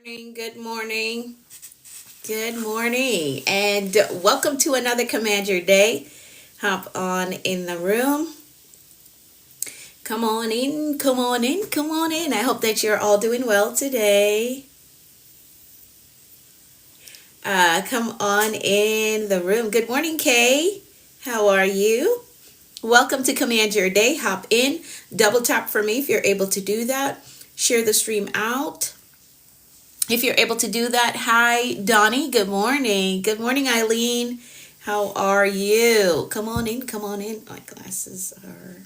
Good morning. Good morning. And welcome to another Command Your Day. Hop on in the room. Come on in, come on in, come on in. I hope that you're all doing well today. Come on in the room. Good morning, Kay. How are you? Welcome to Command Your Day. Hop in. Double tap for me if you're able to do that. Share the stream out. If you're able to do that, hi, Donnie. Good morning. Good morning, Eileen. How are you? Come on in. Come on in. My glasses are...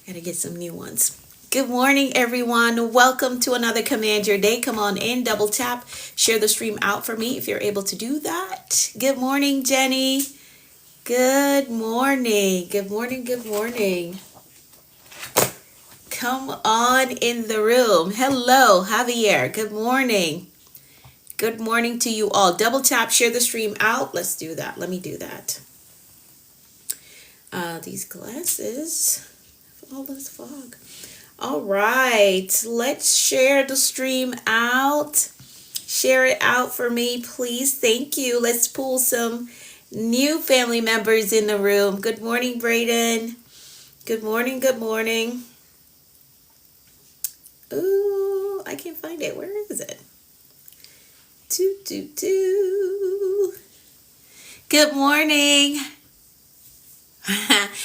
Gotta get some new ones. Good morning, everyone. Welcome to another Command Your Day. Come on in. Double tap. Share the stream out for me if you're able to do that. Good morning, Jenny. Good morning. Good morning. Good morning. Come on in the room. Hello, Javier. Good morning. Good morning to you all. Double tap, share the stream out. Let's do that. Let me do that. These glasses, all this fog. All right, let's share the stream out. Share it out for me, please. Thank you. Let's pull some new family members in the room. Good morning, Brayden. Good morning. Good morning. Ooh, I can't find it. Where is it? Good morning.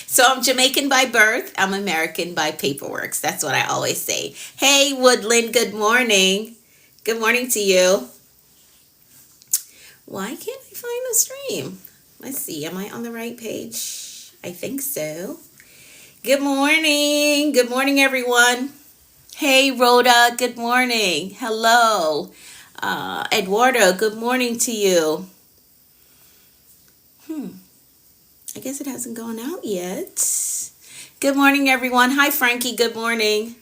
So I'm Jamaican by birth. I'm American by paperwork. That's what I always say. Hey, Woodland. Good morning. Good morning to you. Why can't I find the stream? Let's see. Am I on the right page? I think so. Good morning. Good morning, everyone. Hey, Rhoda, good morning. Hello. Eduardo, good morning to you. I guess it hasn't gone out yet. Good morning, everyone. Hi, Frankie, good morning.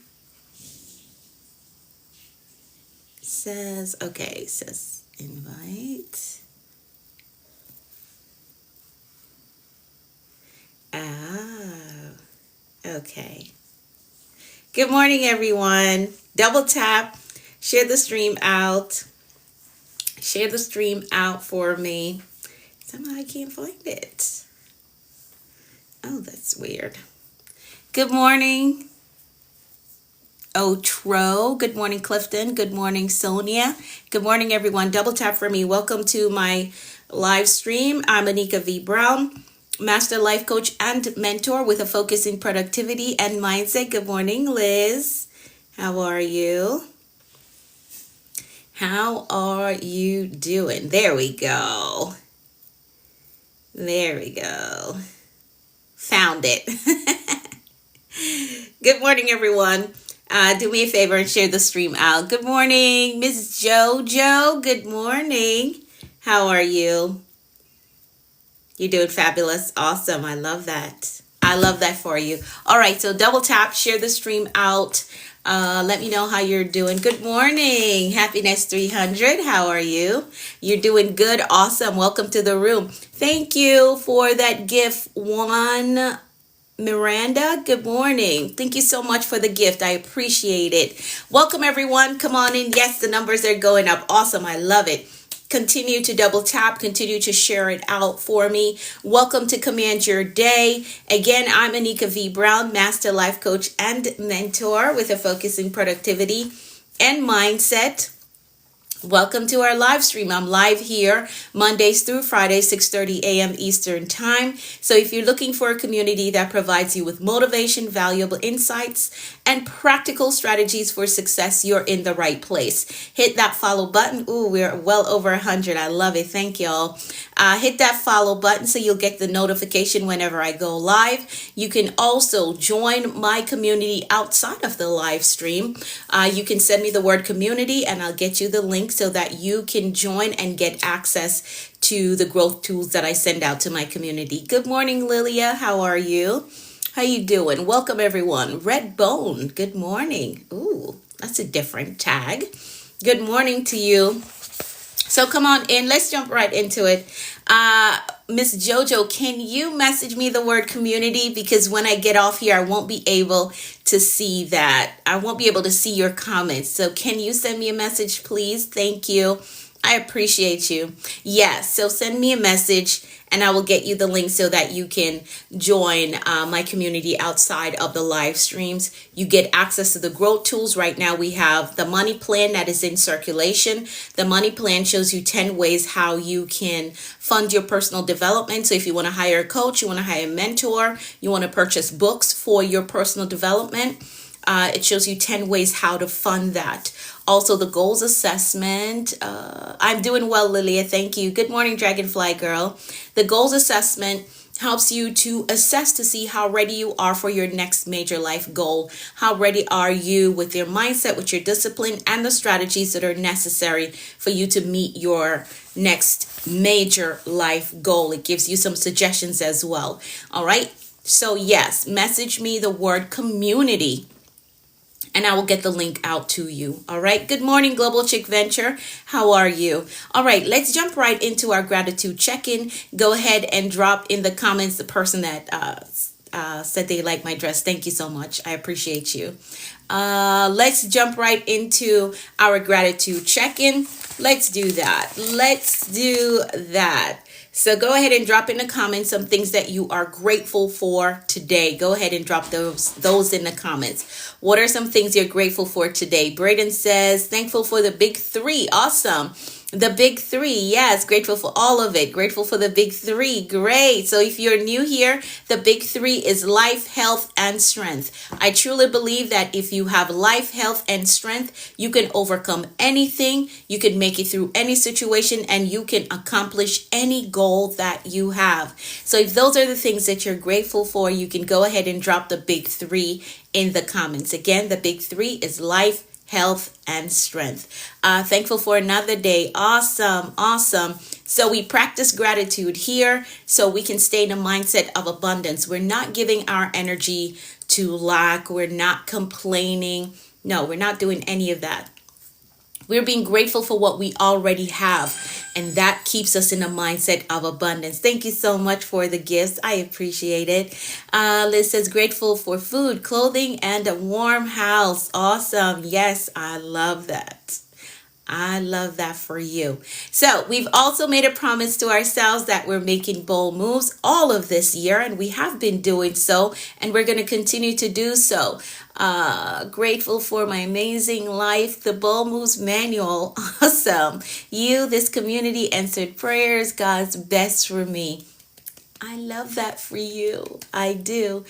Says invite. Okay. Good morning, everyone. Double tap, share the stream out. Share the stream out for me. Somehow I can't find it. Oh, that's weird. Good morning, Otro. Good morning, Clifton. Good morning, Sonia. Good morning, everyone. Double tap for me. Welcome to my live stream. I'm Anika V. Brown, Master Life Coach and Mentor with a focus in productivity and mindset. Good morning, Liz. How are you? How are you doing? There we go. There we go. Found it. Good morning, everyone. Do me a favor and share the stream out. Good morning, Miss Jojo. Good morning. How are you? You're doing fabulous. Awesome. I love that. I love that for you. All right, so double tap, share the stream out. Let me know how you're doing. Good morning, Happiness 300. How are you? You're doing good. Awesome. Welcome to the room. Thank you for that gift, Juan Miranda. Good morning. Thank you so much for the gift. I appreciate it. Welcome, everyone. Come on in. Yes, the numbers are going up. Awesome. I love it. Continue to double tap, continue to share it out for me. Welcome to Command Your Day. Again, I'm Anika V. Brown, Master Life Coach and Mentor with a focus in productivity and mindset. Welcome to our live stream. I'm live here Mondays through Fridays, 6:30 a.m. Eastern Time. So if you're looking for a community that provides you with motivation, valuable insights, and practical strategies for success, you're in the right place. Hit that follow button. Ooh, we're well over 100. I love it. Thank y'all. Hit that follow button so you'll get the notification whenever I go live. You can also join my community outside of the live stream. You can send me the word community and I'll get you the link so that you can join and get access to the growth tools that I send out to my community. Good morning, Lilia. How are you? How you doing? Welcome, everyone. Red Bone, good morning. Ooh, that's a different tag. Good morning to you. So come on in. Let's jump right into it. Miss Jojo, can you message me the word community? Because when I get off here, I won't be able to see that. I won't be able to see your comments. So can you send me a message, please? Thank you. I appreciate you. Yes, so send me a message and I will get you the link so that you can join my community outside of the live streams. You get access to the growth tools. Right now we have the money plan that is in circulation. The money plan shows you 10 ways how you can fund your personal development. So if you want to hire a coach, you want to hire a mentor, you want to purchase books for your personal development, it shows you 10 ways how to fund that. Also, the goals assessment. I'm doing well, Lilia. Thank you. Good morning, Dragonfly Girl. The goals assessment helps you to assess to see how ready you are for your next major life goal. How ready are you with your mindset, with your discipline, and the strategies that are necessary for you to meet your next major life goal. It gives you some suggestions as well. All right. So yes, message me the word community and I will get the link out to you. All right. Good morning, Global Chick Venture. How are you? All right. Let's jump right into our gratitude check-in. Go ahead and drop in the comments the person that said they like my dress. Thank you so much. I appreciate you. Let's jump right into our gratitude check-in. Let's do that. Let's do that. So go ahead and drop in the comments some things that you are grateful for today. Go ahead and drop those in the comments. What are some things you're grateful for today? Braden says, thankful for the big three. Awesome. The big three. Yes. Grateful for all of it. Grateful for the big three. Great. So if you're new here, the big three is life, health, and strength. I truly believe that if you have life, health, and strength, you can overcome anything. You can make it through any situation and you can accomplish any goal that you have. So if those are the things that you're grateful for, you can go ahead and drop the big three in the comments. Again, the big three is life, health, and strength. Thankful for another day. Awesome. Awesome. So we practice gratitude here so we can stay in a mindset of abundance. We're not giving our energy to lack. We're not complaining. No, we're not doing any of that. We're being grateful for what we already have, and that keeps us in a mindset of abundance. Thank you so much for the gifts. I appreciate it. Liz says, grateful for food, clothing, and a warm house. Awesome. Yes, I love that. I love that for you. So we've also made a promise to ourselves that we're making bold moves all of this year, and we have been doing so, and we're going to continue to do so. Grateful for my amazing life, the Bold Moves Manual. Awesome. You, this community, answered prayers, God's best for me. I love that for you. I do.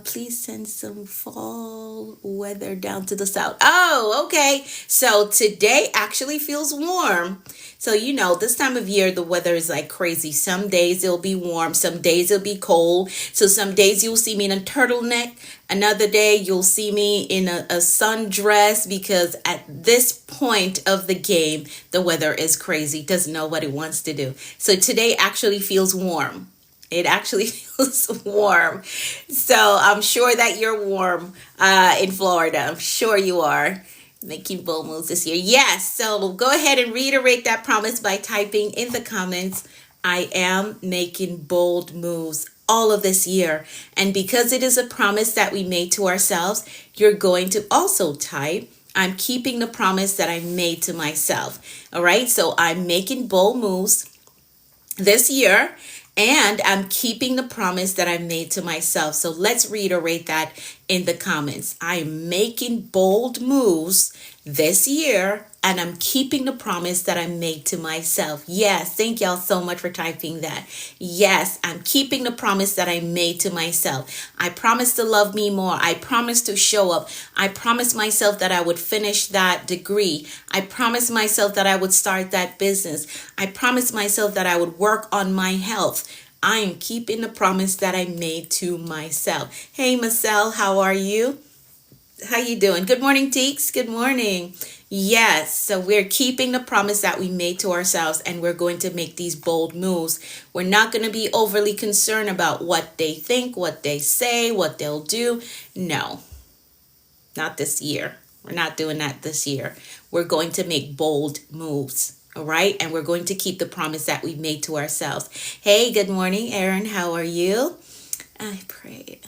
Please send some fall weather down to the south. Oh, okay. So today actually feels warm. So, this time of year, the weather is like crazy. Some days it'll be warm. Some days it'll be cold. So some days you'll see me in a turtleneck. Another day you'll see me in a sundress because at this point of the game, the weather is crazy. Doesn't know what it wants to do. So today actually feels warm. It actually feels warm. So I'm sure that you're warm in Florida. I'm sure you are. Making bold moves this year. Yes. So go ahead and reiterate that promise by typing in the comments, I am making bold moves all of this year. And because it is a promise that we made to ourselves, you're going to also type, I'm keeping the promise that I made to myself. All right. So I'm making bold moves this year. And I'm keeping the promise that I made to myself. So let's reiterate that in the comments. I'm making bold moves this year, and I'm keeping the promise that I made to myself. Yes, thank y'all so much for typing that. Yes, I'm keeping the promise that I made to myself. I promised to love me more. I promised to show up. I promised myself that I would finish that degree. I promised myself that I would start that business. I promised myself that I would work on my health. I am keeping the promise that I made to myself. Hey, Marcel, how are you? How you doing? Good morning, Teeks. Good morning. Yes, so we're keeping the promise that we made to ourselves, and we're going to make these bold moves. We're not going to be overly concerned about what they think, what they say, what they'll do. No, not this year. We're not doing that this year. We're going to make bold moves. All right. And we're going to keep the promise that we've made to ourselves. Hey, good morning, Aaron. How are you? I pray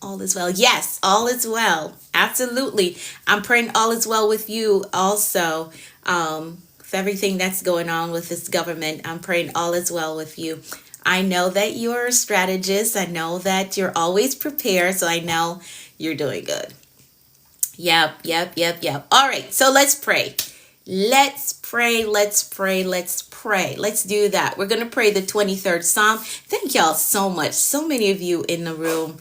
all is well. Yes, all is well. Absolutely. I'm praying all is well with you also. With everything that's going on with this government, I'm praying all is well with you. I know that you're a strategist. I know that you're always prepared. So I know you're doing good. Yep. All right. So let's pray. Let's pray. Let's do that. We're going to pray the 23rd Psalm. Thank y'all so much. So many of you in the room.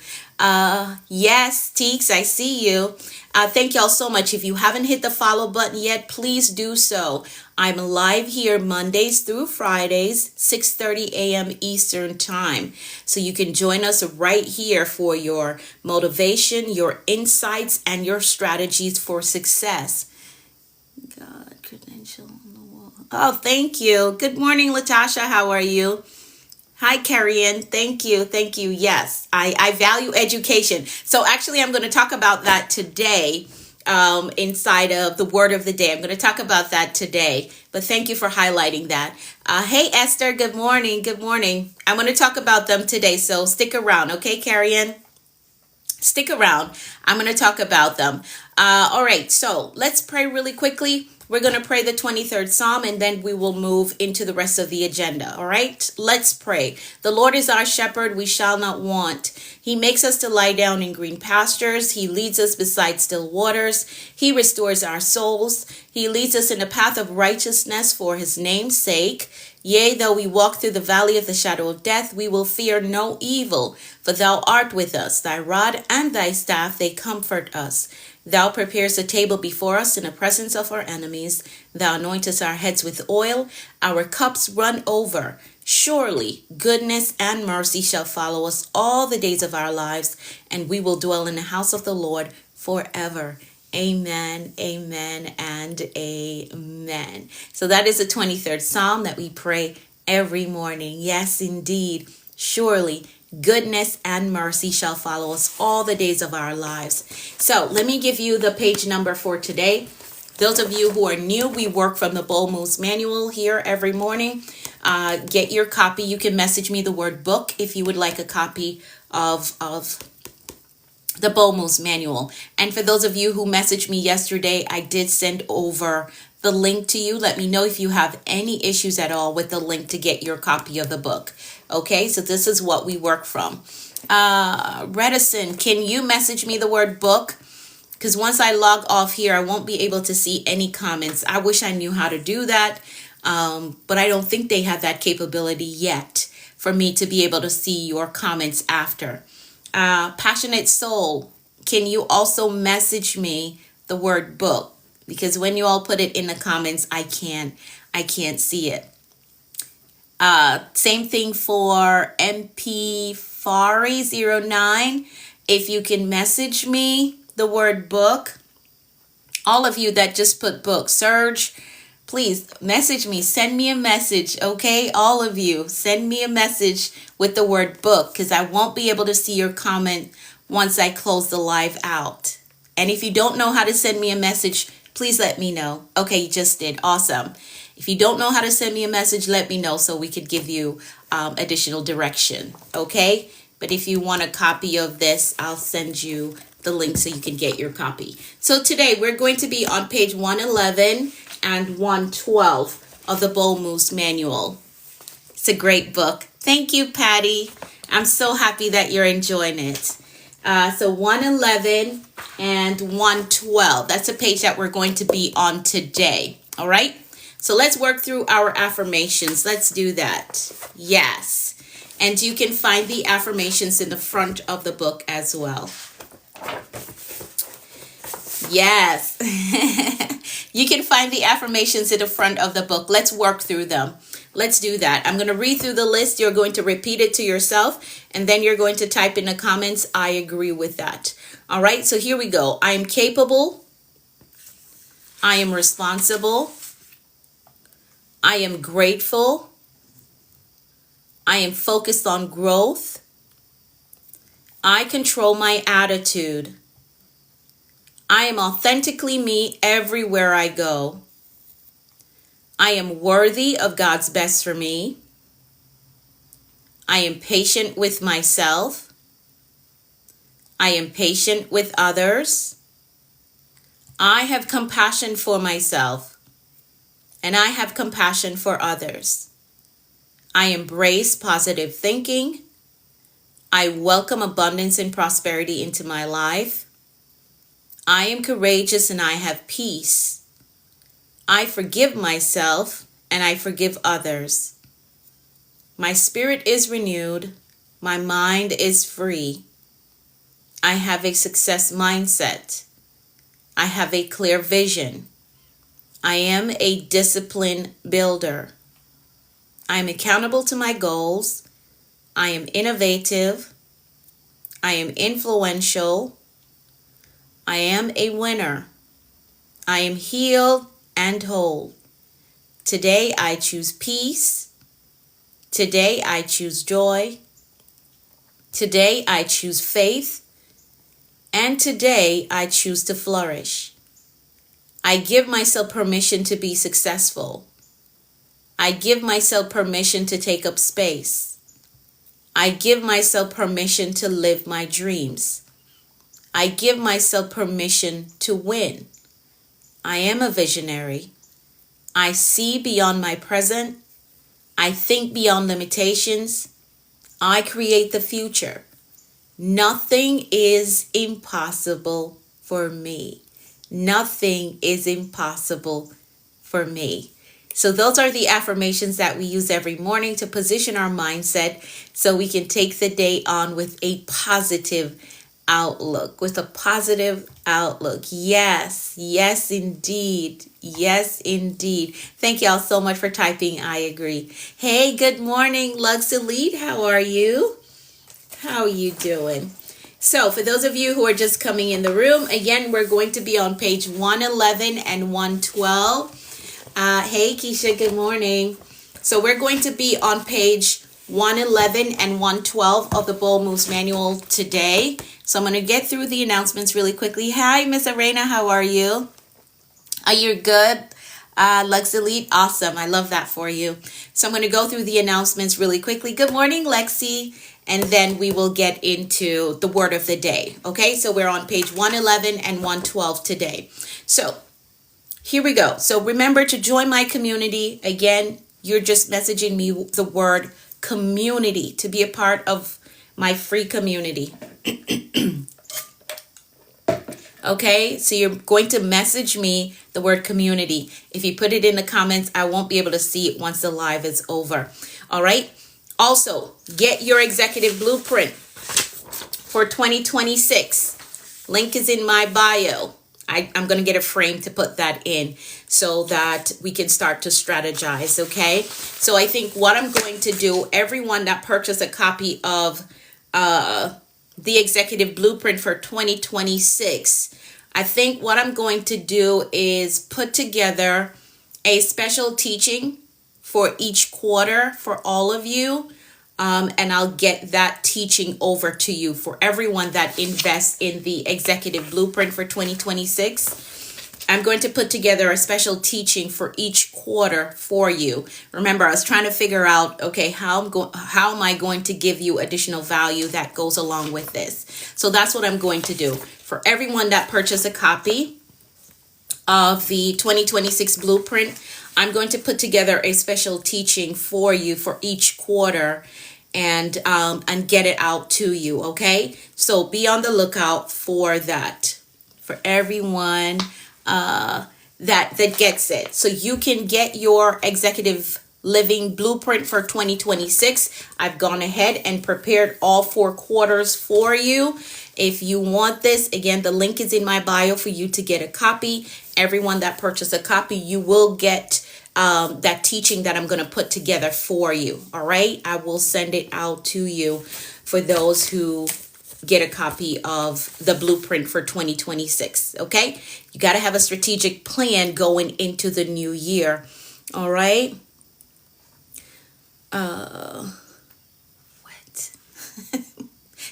Yes, Teeks, I see you. Thank y'all so much. If you haven't hit the follow button yet, please do so. I'm live here Mondays through Fridays, 6:30 a.m. Eastern Time. So you can join us right here for your motivation, your insights, and your strategies for success. God, credential on the wall. Oh, thank you. Good morning, Latasha. How are you? Hi, Carrie-Ann. Thank you. Yes, I value education. So actually, I'm going to talk about that today inside of the word of the day. I'm going to talk about that today. But thank you for highlighting that. Hey, Esther. Good morning. I'm going to talk about them today. So stick around. Okay, Carrie-Ann? Stick around. I'm going to talk about them. All right. So let's pray really quickly. We're going to pray the 23rd Psalm and then we will move into the rest of the agenda. All right. Let's pray. The Lord is our shepherd. We shall not want. He makes us to lie down in green pastures. He leads us beside still waters. He restores our souls. He leads us in the path of righteousness for his name's sake. Yea, though we walk through the valley of the shadow of death, we will fear no evil, for thou art with us. Thy rod and thy staff, they comfort us. Thou preparest a table before us in the presence of our enemies. Thou anointest our heads with oil. Our cups run over. Surely goodness and mercy shall follow us all the days of our lives, and we will dwell in the house of the Lord forever. Amen, amen, and amen. So that is the 23rd Psalm that we pray every morning. Yes, indeed. Surely goodness and mercy shall follow us all the days of our lives. So let me give you the page number for today. Those of you who are new, we work from the Bold Moves Manual here every morning. Get your copy. You can message me the word book if you would like a copy of the Bold Moves Manual. And for those of you who messaged me yesterday, I did send over the link to you. Let me know if you have any issues at all with the link to get your copy of the book. Okay, so this is what we work from. Redison, can you message me the word book? Because once I log off here, I won't be able to see any comments. I wish I knew how to do that, but I don't think they have that capability yet for me to be able to see your comments after. Passionate Soul, can you also message me the word book? Because when you all put it in the comments, I can't see it. Same thing for MP Fari09. If you can message me the word book. All of you that just put book, Serge, please message me. Send me a message, okay? All of you, send me a message with the word book because I won't be able to see your comment once I close the live out. And if you don't know how to send me a message, please let me know. Okay, you just did. Awesome. If you don't know how to send me a message, let me know so we could give you additional direction, okay? But if you want a copy of this, I'll send you the link so you can get your copy. So today we're going to be on page 111 and 112 of the Bold Moves Manual. It's a great book. Thank you, Patty. I'm so happy that you're enjoying it. So 111 and 112. That's a page that we're going to be on today. All right. So let's work through our affirmations. Let's do that. Yes. And you can find the affirmations in the front of the book as well. Yes. You can find the affirmations in the front of the book. Let's work through them. Let's do that. I'm going to read through the list. You're going to repeat it to yourself, and then you're going to type in the comments, I agree with that. All right, so here we go. I am capable. I am responsible. I am grateful. I am focused on growth. I control my attitude. I am authentically me everywhere I go. I am worthy of God's best for me. I am patient with myself. I am patient with others. I have compassion for myself, and I have compassion for others. I embrace positive thinking. I welcome abundance and prosperity into my life. I am courageous and I have peace. I forgive myself and I forgive others. My spirit is renewed. My mind is free. I have a success mindset. I have a clear vision. I am a discipline builder. I am accountable to my goals. I am innovative. I am influential. I am a winner. I am healed and whole. Today I choose peace. Today I choose joy. Today I choose faith. And today I choose to flourish. I give myself permission to be successful. I give myself permission to take up space. I give myself permission to live my dreams. I give myself permission to win. I am a visionary. I see beyond my present. I think beyond limitations. I create the future. Nothing is impossible for me. Nothing is impossible for me. So those are the affirmations that we use every morning to position our mindset so we can take the day on with a positive outlook. With a positive outlook. Yes, yes indeed. Yes indeed. Thank y'all so much for typing I agree. Hey, good morning, Lux Elite. How are you? How are you doing? So for those of you who are just coming in the room, again, we're going to be on page 111 and 112. Hey, Keisha, good morning. So we're going to be on page 111 and 112 of the Bold Moves Manual today. So I'm going to get through the announcements really quickly. Hi, Miss Arena, how are you? Are you good? Lux Elite, awesome. I love that for you. So I'm going to go through the announcements really quickly. Good morning, Lexi. And then we will get into the word of the day. Okay, so we're on page 111 and 112 today. So here we go. So remember to join my community. Again, you're just messaging me the word community to be a part of my free community. Okay, so you're going to message me the word community. If you put it in the comments, I won't be able to see it once the live is over. All right. Also, get your executive blueprint for 2026. Link is in my bio. I'm going to get a frame to put that in so that we can start to strategize, okay? So I think what I'm going to do, everyone that purchased a copy of the executive blueprint for 2026, I think what I'm going to do is put together a special teaching for each quarter for all of you. And I'll get that teaching over to you for everyone that invests in the executive blueprint for 2026. I'm going to put together a special teaching for each quarter for you. Remember, I was trying to figure out, okay, how am I going to give you additional value that goes along with this? So that's what I'm going to do. For everyone that purchased a copy of the 2026 blueprint, I'm going to put together a special teaching for you for each quarter and get it out to you, okay? So be on the lookout for that, for everyone that gets it. So you can get your executive living blueprint for 2026. I've gone ahead and prepared all 4 quarters for you. If you want this, again, the link is in my bio for you to get a copy. Everyone that purchased a copy, you will get that teaching that I'm going to put together for you. All right. I will send it out to you for those who get a copy of the blueprint for 2026. Okay. You got to have a strategic plan going into the new year. All right. What?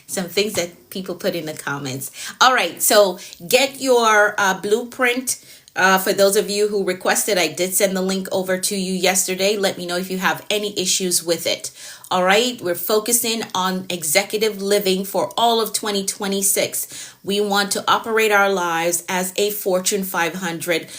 Some things that people put in the comments. All right. So get your blueprint For those of you who requested, I did send the link over to you yesterday. Let me know if you have any issues with it. All right, we're focusing on executive living for all of 2026. We want to operate our lives as a Fortune 500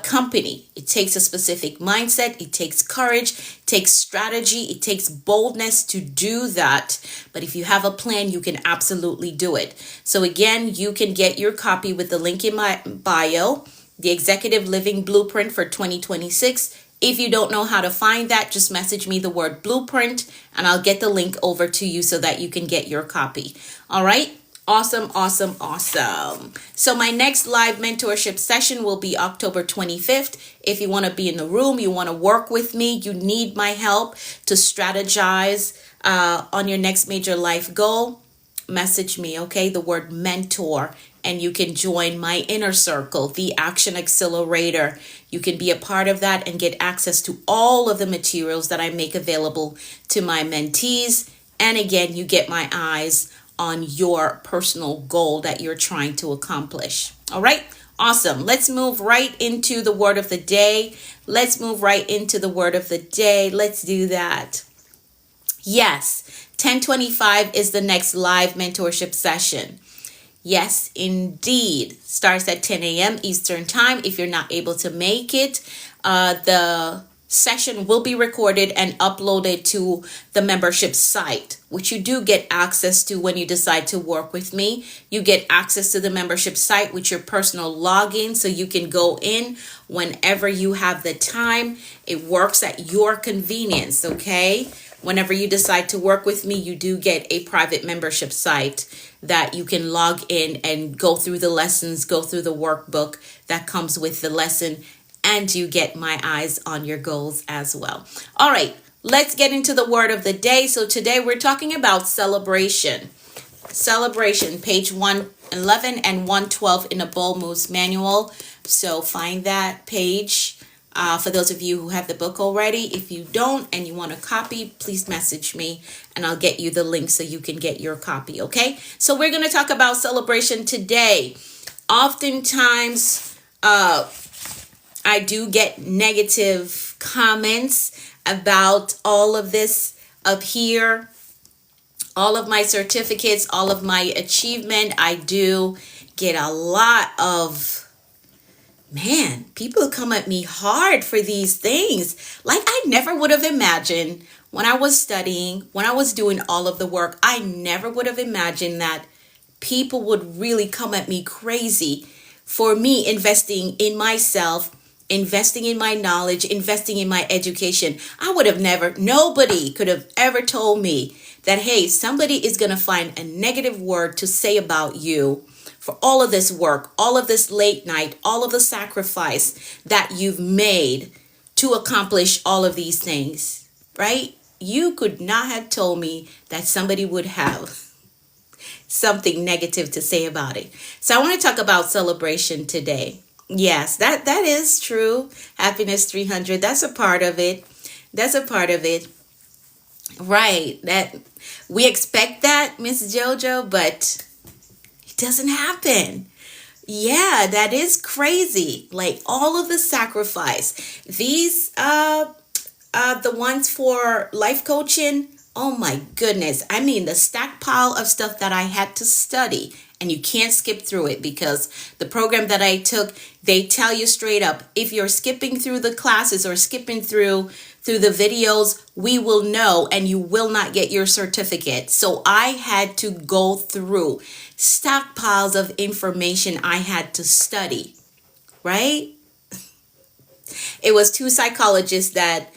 company. It takes a specific mindset, it takes courage, it takes strategy, it takes boldness to do that. But if you have a plan, you can absolutely do it. So again, you can get your copy with the link in my bio, the Executive Living Blueprint for 2026. If you don't know how to find that, just message me the word blueprint and I'll get the link over to you so that you can get your copy. All right. Awesome, awesome, awesome. So my next live mentorship session will be October 25th. If you want to be in the room, you want to work with me, you need my help to strategize on your next major life goal, message me, okay? The word mentor, and you can join my inner circle, the Action Accelerator. You can be a part of that and get access to all of the materials that I make available to my mentees. And again, you get my eyes on your personal goal that you're trying to accomplish. All right. Awesome. Let's move right into the word of the day. Let's move right into the word of the day. Let's do that. Yes, 10:25 is the next live mentorship session. Yes, indeed. Starts at 10 a.m. Eastern Time. If you're not able to make it, the session will be recorded and uploaded to the membership site, which you do get access to when you decide to work with me. You get access to the membership site with your personal login, so you can go in whenever you have the time. It works at your convenience, okay? Whenever you decide to work with me, you do get a private membership site that you can log in and go through the lessons, go through the workbook that comes with the lesson, and you get my eyes on your goals as well. All right, let's get into the word of the day. So today we're talking about celebration. Celebration, page 111 and 112 in the Bold Moves Manual. So find that page. For those of you who have the book already, if you don't and you want a copy, please message me and I'll get you the link so you can get your copy, okay? So we're going to talk about celebration today. Oftentimes, I do get negative comments about all of this up here, all of my certificates, all of my achievement. I do get a lot of people come at me hard for these things. Like I never would have imagined when I was studying, when I was doing all of the work, I never would have imagined that people would really come at me crazy for me investing in myself, investing in my knowledge, investing in my education. I would have nobody could have ever told me that, hey, somebody is going to find a negative word to say about you for all of this work, all of this late night, all of the sacrifice that you've made to accomplish all of these things, right? You could not have told me that somebody would have something negative to say about it. So I want to talk about celebration today. Yes, that is true. Happiness 300, that's a part of it. That's a part of it. Right. That we expect that, Miss Jojo, but doesn't happen. Yeah, that is crazy. Like all of the sacrifice. These the ones for life coaching. Oh my goodness. I mean, the stack pile of stuff that I had to study, and you can't skip through it because the program that I took, they tell you straight up, if you're skipping through the classes or skipping through the videos, we will know and you will not get your certificate. So I had to go through stockpiles of information I had to study, right? It was 2 psychologists that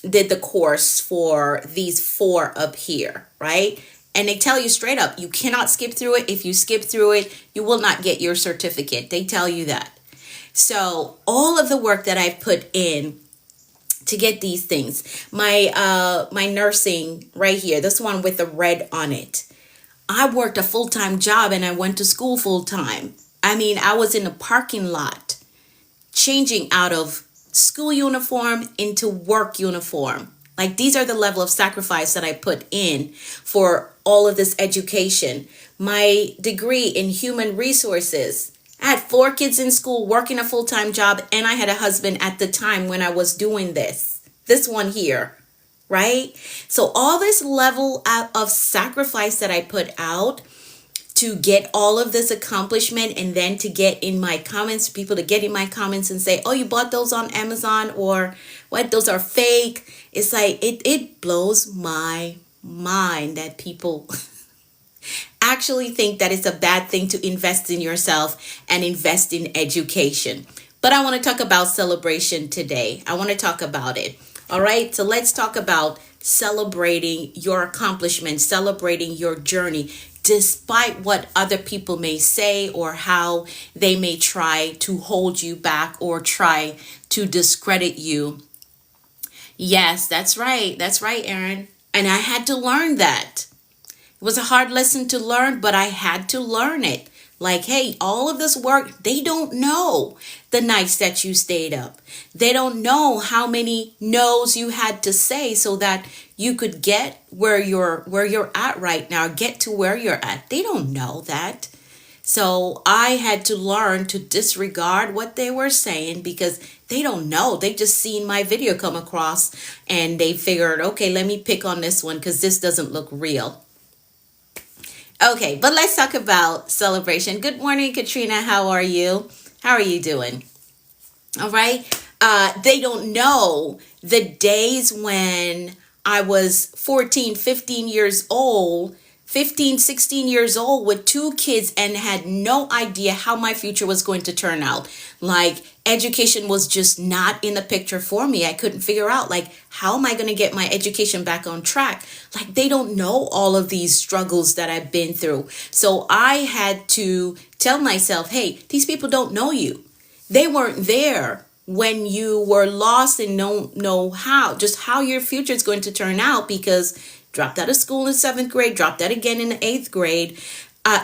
did the course for these 4 up here, right? And they tell you straight up, you cannot skip through it. If you skip through it, you will not get your certificate. They tell you that. So all of the work that I've put in to get these things, my nursing right here, this one with the red on it, I worked a full-time job and I went to school full-time. I mean, I was in a parking lot changing out of school uniform into work uniform. Like these are the level of sacrifice that I put in for all of this education. My degree in human resources, I had 4 kids in school, working a full-time job, and I had a husband at the time when I was doing this one here, right? So all this level of sacrifice that I put out to get all of this accomplishment, and then to get in my comments, people to get in my comments and say, oh, you bought those on Amazon, or what, those are fake. It's like, it blows my mind that people actually think that it's a bad thing to invest in yourself and invest in education. But I want to talk about celebration today. I want to talk about it. All right. So let's talk about celebrating your accomplishments, celebrating your journey, despite what other people may say or how they may try to hold you back or try to discredit you. Yes, that's right. That's right, Aaron. And I had to learn that. It was a hard lesson to learn, but I had to learn it. Like, hey, all of this work, they don't know the nights that you stayed up. They don't know how many no's you had to say so that you could get where you're at right now, get to where you're at. They don't know that. So I had to learn to disregard what they were saying because they don't know. They just seen my video come across and they figured, okay, let me pick on this one because this doesn't look real. Okay, but let's talk about celebration. Good morning, Katrina. How are you? How are you doing? All right. They don't know the days when I was 14, 15 years old, 15, 16 years old with 2 kids and had no idea how my future was going to turn out. Like, education was just not in the picture for me. I couldn't figure out, like, how am I going to get my education back on track? Like, they don't know all of these struggles that I've been through. So I had to tell myself, hey, these people don't know you. They weren't there when you were lost and don't know how your future is going to turn out, because dropped out of school in 7th grade, dropped out again in the 8th grade.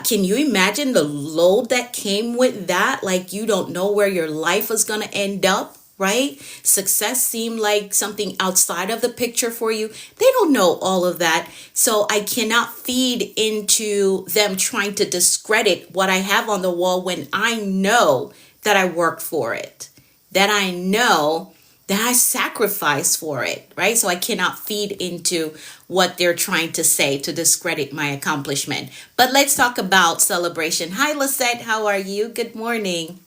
Can you imagine the load that came with that? Like, you don't know where your life was going to end up, right? Success seemed like something outside of the picture for you. They don't know all of that. So I cannot feed into them trying to discredit what I have on the wall when I know that I worked for it, that I know that I sacrificed for it, right? So I cannot feed into what they're trying to say to discredit my accomplishment. But let's talk about celebration. Hi, Lisette. How are you? Good morning.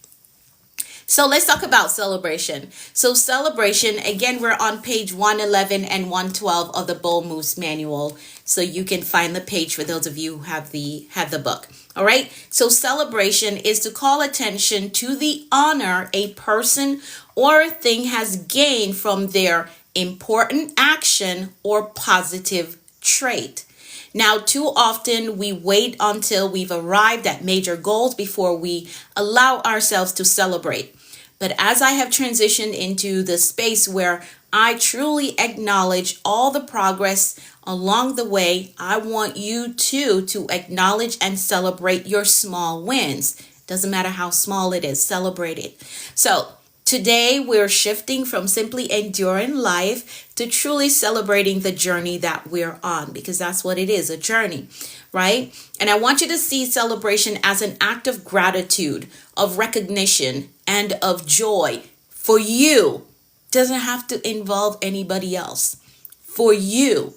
So let's talk about celebration. So celebration, again, we're on page 111 and 112 of the Bold Moves Manual. So you can find the page for those of you who have the book. All right. So celebration is to call attention to the honor a person or thing has gained from their important action or positive trait. Now, too often we wait until we've arrived at major goals before we allow ourselves to celebrate. But as I have transitioned into the space where I truly acknowledge all the progress along the way, I want you too to acknowledge and celebrate your small wins. Doesn't matter how small it is, celebrate it. So today we're shifting from simply enduring life to truly celebrating the journey that we're on, because that's what it is, a journey, right? And I want you to see celebration as an act of gratitude, of recognition, and of joy for you. Doesn't have to involve anybody else. For you.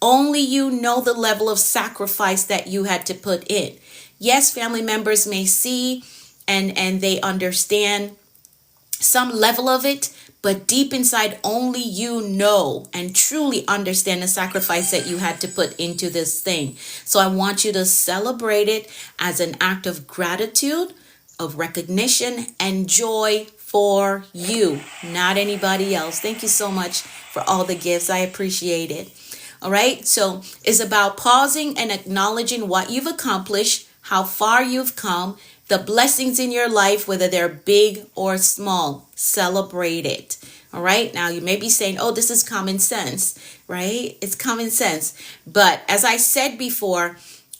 Only you know the level of sacrifice that you had to put in. Yes, family members may see and they understand some level of it, but deep inside, only you know and truly understand the sacrifice that you had to put into this thing. So I want you to celebrate it as an act of gratitude, of recognition, and joy for you, not anybody else. Thank you so much for all the gifts. I appreciate it. All right. So it's about pausing and acknowledging what you've accomplished, how far you've come, the blessings in your life, whether they're big or small. Celebrate it. All right. Now you may be saying, oh, this is common sense, right? It's common sense. But as I said before,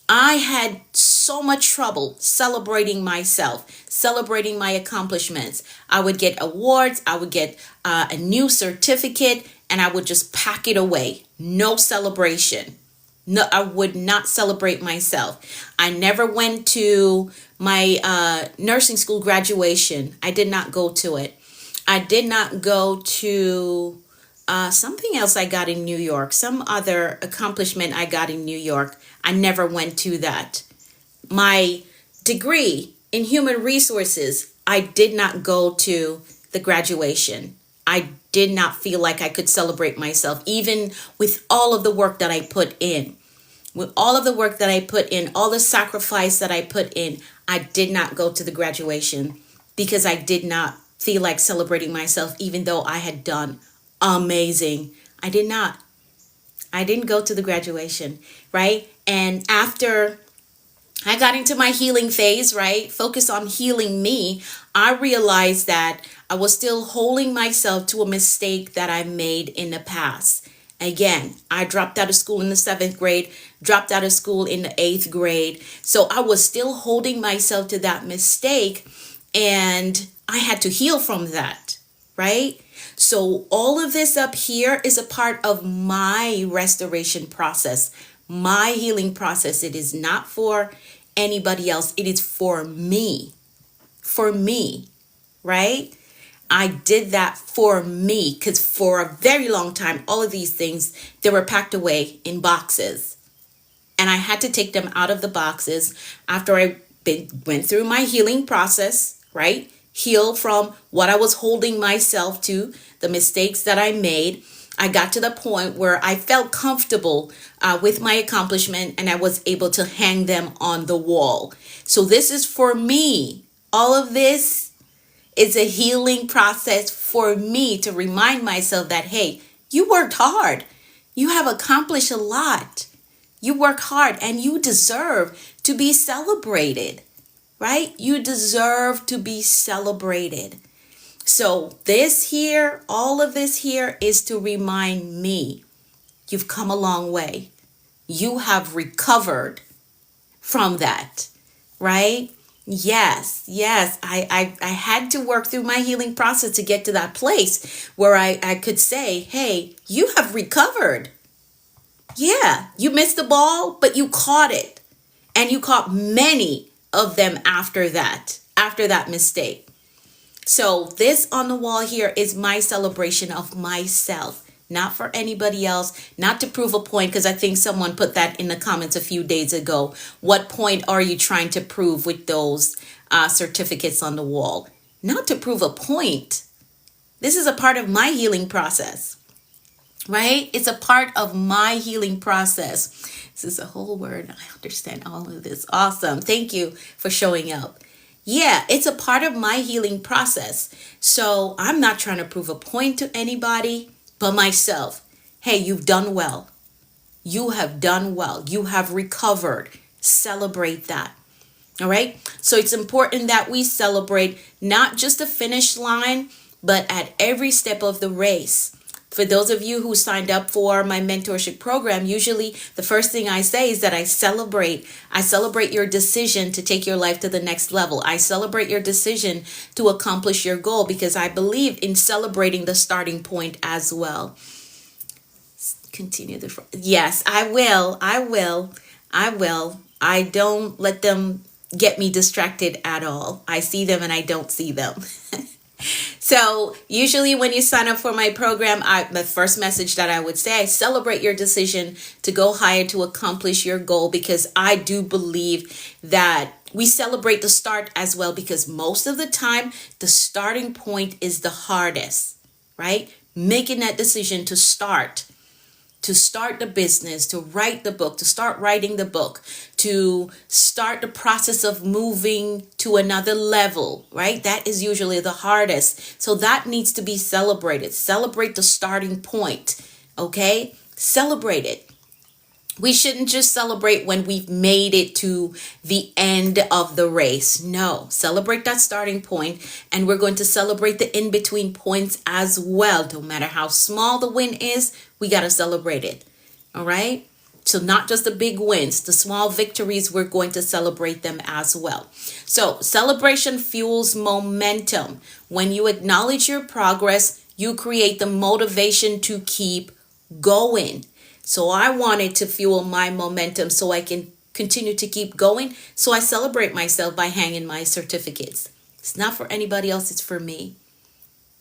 I had so much trouble celebrating myself, celebrating my accomplishments. I would get awards. I would get a new certificate, and I would just pack it away. No celebration. No, I would not celebrate myself. I never went to my nursing school graduation. I did not go to it. I did not go to something else I got in New York, some other accomplishment I got in New York. I never went to that. My degree in human resources, I did not go to the graduation. I did not feel like I could celebrate myself, even with all of the work that I put in. With all of the work that I put in, all the sacrifice that I put in, I did not go to the graduation because I did not feel like celebrating myself, even though I had done amazing. I did not. I didn't go to the graduation, right? And after I got into my healing phase, right? Focus on healing me. I realized that I was still holding myself to a mistake that I made in the past. Again, I dropped out of school in the 7th grade, dropped out of school in the 8th grade. So I was still holding myself to that mistake, and I had to heal from that, right? So all of this up here is a part of my restoration process, my healing process. It is not for anybody else. It is for me, right? I did that for me because for a very long time, all of these things, they were packed away in boxes. And I had to take them out of the boxes after I went through my healing process, right? Heal from what I was holding myself to, the mistakes that I made. I got to the point where I felt comfortable with my accomplishment, and I was able to hang them on the wall. So this is for me. All of this is a healing process for me to remind myself that, hey, you worked hard. You have accomplished a lot. You work hard and you deserve to be celebrated, right? You deserve to be celebrated. So this here, all of this here is to remind me, you've come a long way. You have recovered from that, right? Yes. I had to work through my healing process to get to that place where I could say, hey, you have recovered. Yeah, you missed the ball, but you caught it. And you caught many of them after that mistake. So this on the wall here is my celebration of myself, not for anybody else, not to prove a point, because I think someone put that in the comments a few days ago. What point are you trying to prove with those certificates on the wall? Not to prove a point. This is a part of my healing process, right? It's a part of my healing process. This is a whole word. I understand all of this. Awesome. Thank you for showing up. Yeah, it's a part of my healing process. So I'm not trying to prove a point to anybody but myself. Hey, you've done well. You have done well. You have recovered. Celebrate that. All right. So it's important that we celebrate not just the finish line, but at every step of the race. For those of you who signed up for my mentorship program, usually the first thing I say is that I celebrate your decision to take your life to the next level. I celebrate your decision to accomplish your goal, because I believe in celebrating the starting point as well. Continue the yes, I will. I don't let them get me distracted at all. I see them and I don't see them. So usually when you sign up for my program, the first message that I would say, I celebrate your decision to go higher, to accomplish your goal, because I do believe that we celebrate the start as well, because most of the time the starting point is the hardest, right? Making that decision to start the business, to write the book, to start writing the book, to start the process of moving to another level, right? That is usually the hardest. So that needs to be celebrated. Celebrate the starting point, okay? Celebrate it. We shouldn't just celebrate when we've made it to the end of the race. No, celebrate that starting point, and we're going to celebrate the in-between points as well. No matter how small the win is, we got to celebrate it. All right? So not just the big wins, the small victories, we're going to celebrate them as well. So celebration fuels momentum. When you acknowledge your progress, you create the motivation to keep going. So I wanted to fuel my momentum so I can continue to keep going. So I celebrate myself by hanging my certificates. It's not for anybody else, it's for me.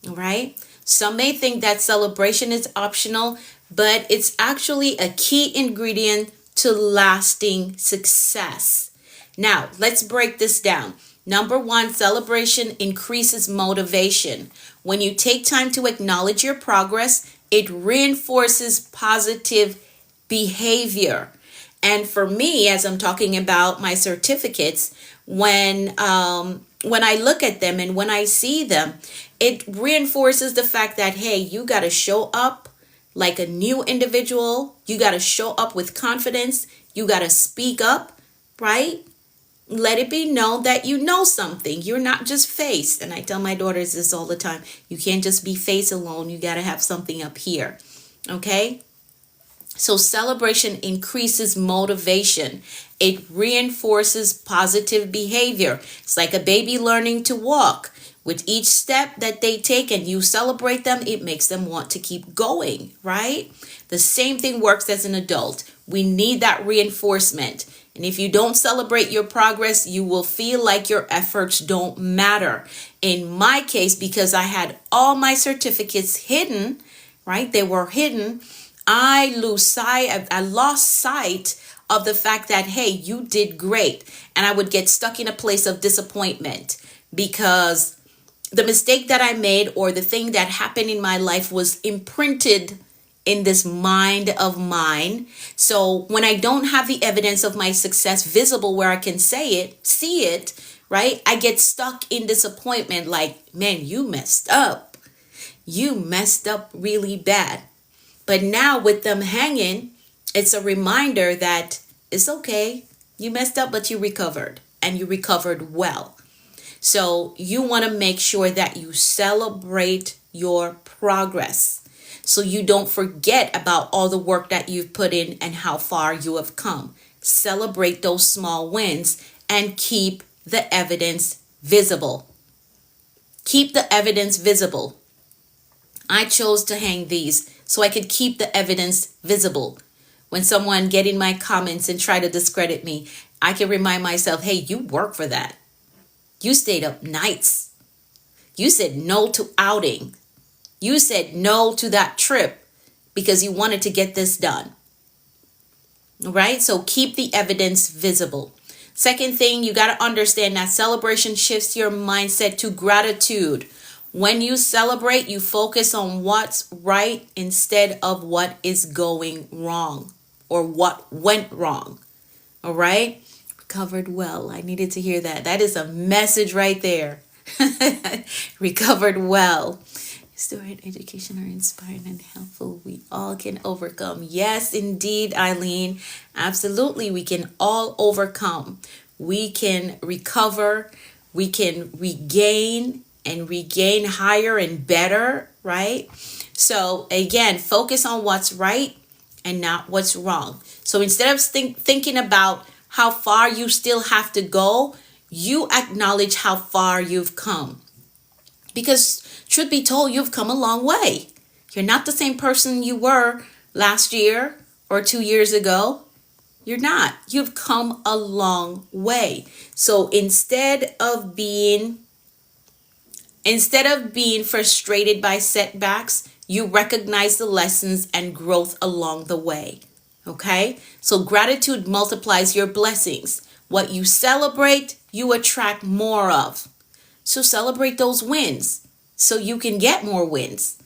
All right. Some may think that celebration is optional, but it's actually a key ingredient to lasting success. Now, let's break this down. Number one, celebration increases motivation. When you take time to acknowledge your progress, it reinforces positive behavior. And for me, as I'm talking about my certificates, when I look at them and when I see them, it reinforces the fact that, hey, you got to show up like a new individual. You got to show up with confidence. You got to speak up, right? Let it be known that you know something. You're not just face. And I tell my daughters this all the time. You can't just be face alone. You got to have something up here. Okay? So celebration increases motivation. It reinforces positive behavior. It's like a baby learning to walk. With each step that they take and you celebrate them, it makes them want to keep going, right? The same thing works as an adult. We need that reinforcement. And if you don't celebrate your progress, you will feel like your efforts don't matter. In my case, because I had all my certificates hidden, right? They were hidden. I lost sight of the fact that, hey, you did great. And I would get stuck in a place of disappointment because the mistake that I made or the thing that happened in my life was imprinted in this mind of mine. So when I don't have the evidence of my success visible where I can see it, right? I get stuck in disappointment like, man, you messed up. You messed up really bad. But now with them hanging, it's a reminder that it's okay. You messed up, but you recovered, and you recovered well. So you want to make sure that you celebrate your progress so you don't forget about all the work that you've put in and how far you have come. Celebrate those small wins and keep the evidence visible. Keep the evidence visible. I chose to hang these so I could keep the evidence visible. When someone get in my comments and try to discredit me, I can remind myself, hey, you work for that. You stayed up nights. You said no to outing. You said no to that trip because you wanted to get this done. All right? So keep the evidence visible. Second thing, you got to understand that celebration shifts your mindset to gratitude. When you celebrate, you focus on what's right instead of what is going wrong or what went wrong. All right? Recovered well. I needed to hear that. That is a message right there. Recovered well. Story and education are inspiring and helpful. We all can overcome. Yes, indeed, Eileen. Absolutely, we can all overcome. We can recover. We can regain and regain higher and better, right? So again, focus on what's right and not what's wrong. So instead of thinking about how far you still have to go, you acknowledge how far you've come. Because truth be told, you've come a long way. You're not the same person you were last year or 2 years ago. You're not. You've come a long way. So instead of being frustrated by setbacks, you recognize the lessons and growth along the way. Okay? So gratitude multiplies your blessings. What you celebrate, you attract more of. So celebrate those wins so you can get more wins.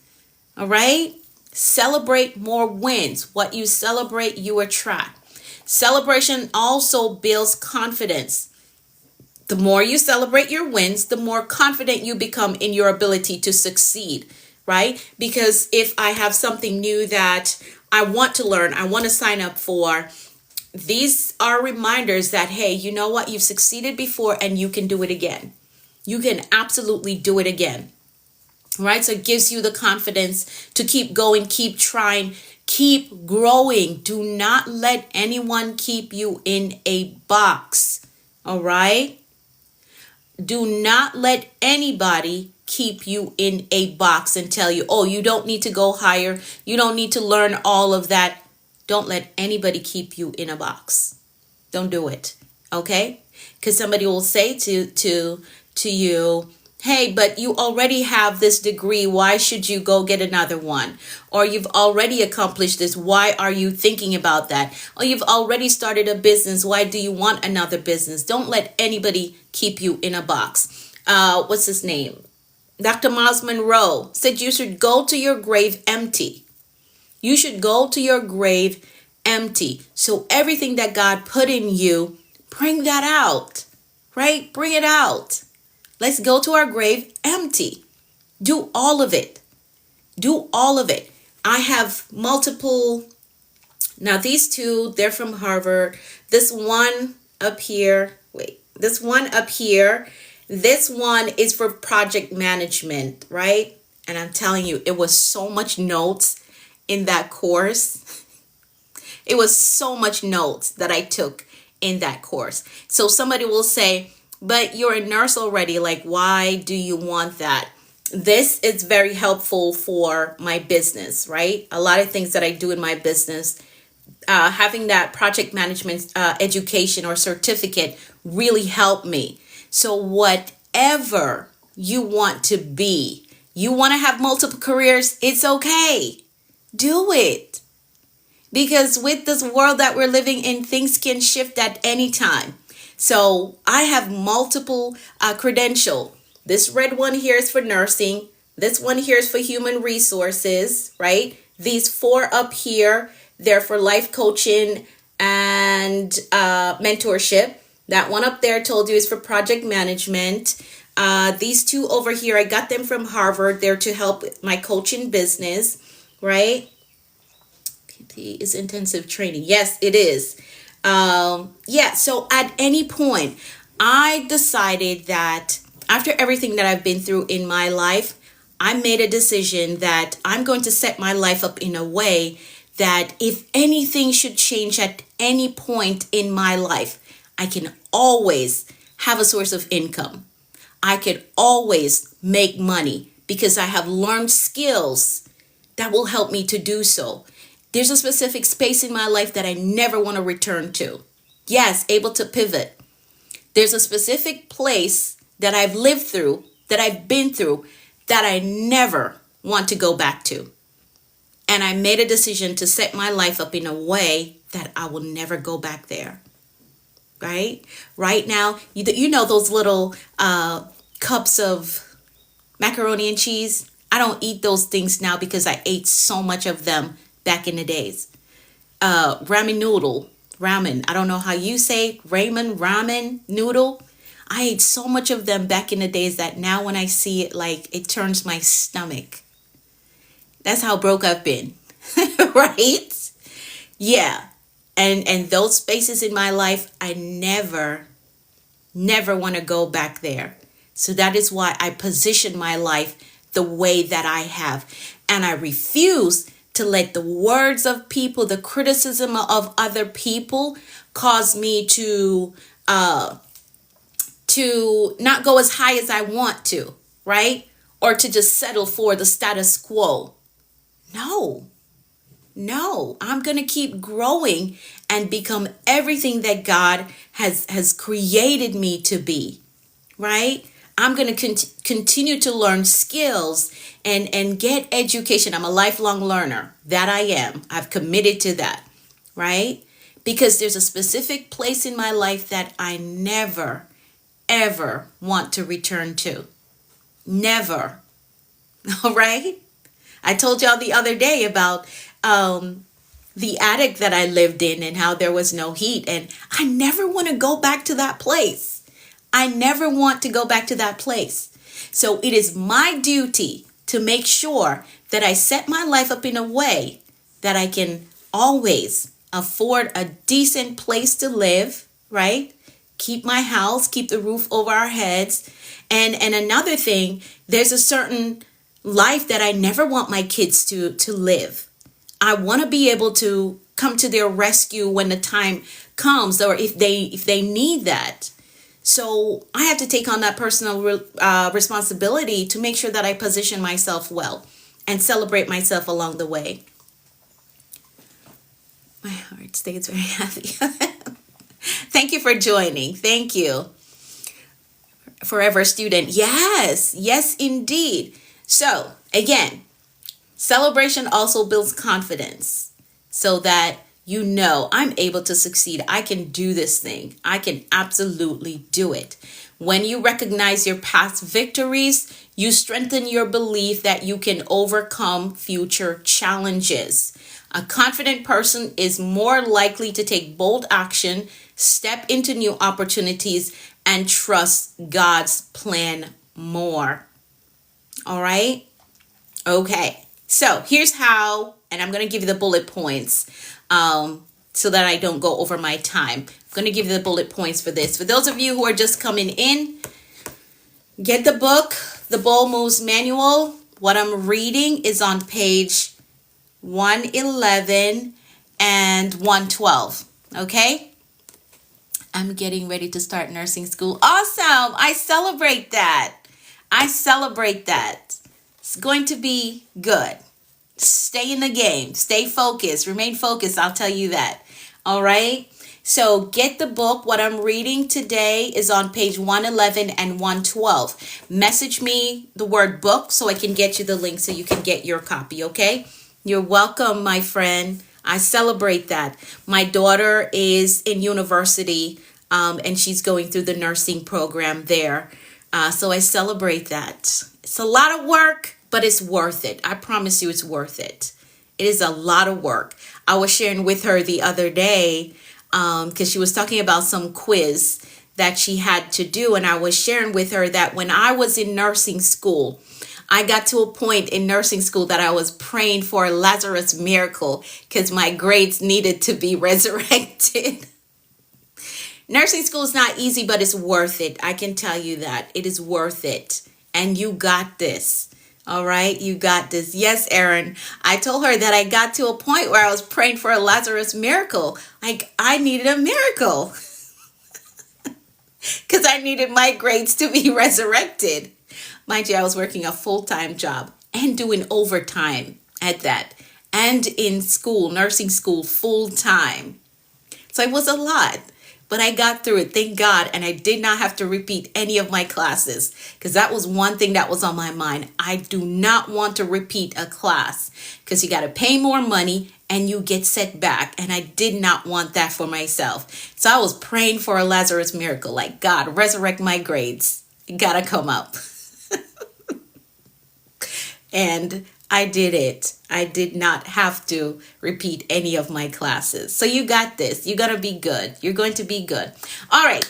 All right? Celebrate more wins. What you celebrate, you attract. Celebration also builds confidence. The more you celebrate your wins, the more confident you become in your ability to succeed, right? Because if I have something new that I want to learn, I want to sign up for, these are reminders that, hey, you know what? You've succeeded before and you can do it again. You can absolutely do it again, right? So it gives you the confidence to keep going, keep trying, keep growing. Do not let anyone keep you in a box, all right? Do not let anybody keep you in a box and tell you, oh, you don't need to go higher. You don't need to learn all of that. don't let anybody keep you in a box. Don't do it. Okay? Because somebody will say to you, hey, but you already have this degree. Why should you go get another one? Or you've already accomplished this. Why are you thinking about that? Or you've already started a business. Why do you want another business? Don't let anybody keep you in a box. What's his name? Dr. Miles Monroe said you should go to your grave empty. You should go to your grave empty. So everything that God put in you, bring that out, right? Bring it out. Let's go to our grave empty. Do all of it. Do all of it. I have multiple. Now these two, they're from Harvard. This one up here, this one up here, this one is for project management, right? And I'm telling you, it was so much notes in that course. It was so much notes that I took in that course. So somebody will say, but you're a nurse already. Like, why do you want that? This is very helpful for my business, right? A lot of things that I do in my business, having that project management education or certificate really helped me. So whatever you want to be, you want to have multiple careers, it's okay. Do it. Because with this world that we're living in, things can shift at any time. So I have multiple credential. This red one here is for nursing. This one here is for human resources, right? These 4 up here, they're for life coaching and mentorship. That one up there I told you is for project management. These 2 over here, I got them from Harvard. They're to help my coaching business, right? PT is intensive training. Yes, it is. So at any point, I decided that after everything that I've been through in my life, I made a decision that I'm going to set my life up in a way that if anything should change at any point in my life, I can always have a source of income. I can always make money because I have learned skills that will help me to do so. There's a specific space in my life that I never want to return to. Yes, able to pivot. There's a specific place that I've lived through, that I've been through, that I never want to go back to. And I made a decision to set my life up in a way that I will never go back there. Right? Right now, you know those little cups of macaroni and cheese? I don't eat those things now because I ate so much of them back in the days. Ramen. I don't know how you say it. Ramen noodle. I ate so much of them back in the days that now when I see it, like, it turns my stomach. That's how broke I've been. Right? Yeah. And those spaces in my life, I never want to go back there. So that is why I position my life the way that I have. And I refuse to let the words of people, the criticism of other people cause me to not go as high as I want to, right? Or to just settle for the status quo. No, I'm going to keep growing and become everything that God has created me to be, right? I'm going to continue to learn skills and get education. I'm a lifelong learner. That I am. I've committed to that, right? Because there's a specific place in my life that I never, ever want to return to. Never. All right? I told y'all the other day about the attic that I lived in and how there was no heat. And I never want to go back to that place. I never want to go back to that place. So it is my duty to make sure that I set my life up in a way that I can always afford a decent place to live, right? Keep my house, keep the roof over our heads. And another thing, there's a certain life that I never want my kids to live. I want to be able to come to their rescue when the time comes, or if they need that. So I have to take on that personal responsibility to make sure that I position myself well and celebrate myself along the way. My heart stays very happy. Thank you for joining. Thank you. Forever student. Yes, yes, indeed. So, again, celebration also builds confidence so that you know I'm able to succeed. I can do this thing. I can absolutely do it. When you recognize your past victories, you strengthen your belief that you can overcome future challenges. A confident person is more likely to take bold action, step into new opportunities, and trust God's plan more. All right? Okay. So here's how, and I'm going to give you the bullet points so that I don't go over my time. I'm going to give you the bullet points for this. For those of you who are just coming in, get the book, The Bold Moves Manual. What I'm reading is on page 111 and 112. Okay? I'm getting ready to start nursing school. Awesome. I celebrate that. I celebrate that. It's going to be good. Stay in the game. Stay focused. Remain focused. I'll tell you that. All right. So get the book. What I'm reading today is on page 111 and 112. Message me the word book so I can get you the link so you can get your copy. Okay. You're welcome, my friend. I celebrate that. My daughter is in university and she's going through the nursing program there. So I celebrate that. It's a lot of work, but it's worth it. I promise you it's worth it. It is a lot of work. I was sharing with her the other day because she was talking about some quiz that she had to do. And I was sharing with her that when I was in nursing school, I got to a point in nursing school that I was praying for a Lazarus miracle because my grades needed to be resurrected. Nursing school is not easy, but it's worth it. I can tell you that. It is worth it. And you got this. All right? You got this. Yes, Erin. I told her that I got to a point where I was praying for a Lazarus miracle. Like, I needed a miracle. Because I needed my grades to be resurrected. Mind you, I was working a full-time job and doing overtime at that. And in school, nursing school, full-time. So it was a lot. But I got through it, thank God, and I did not have to repeat any of my classes because that was one thing that was on my mind. I do not want to repeat a class because you got to pay more money and you get set back, and I did not want that for myself. So I was praying for a Lazarus miracle, like, God, resurrect my grades. You got to come up. And I did it. I did not have to repeat any of my classes. So you got this. You're going to be good. You're going to be good. All right.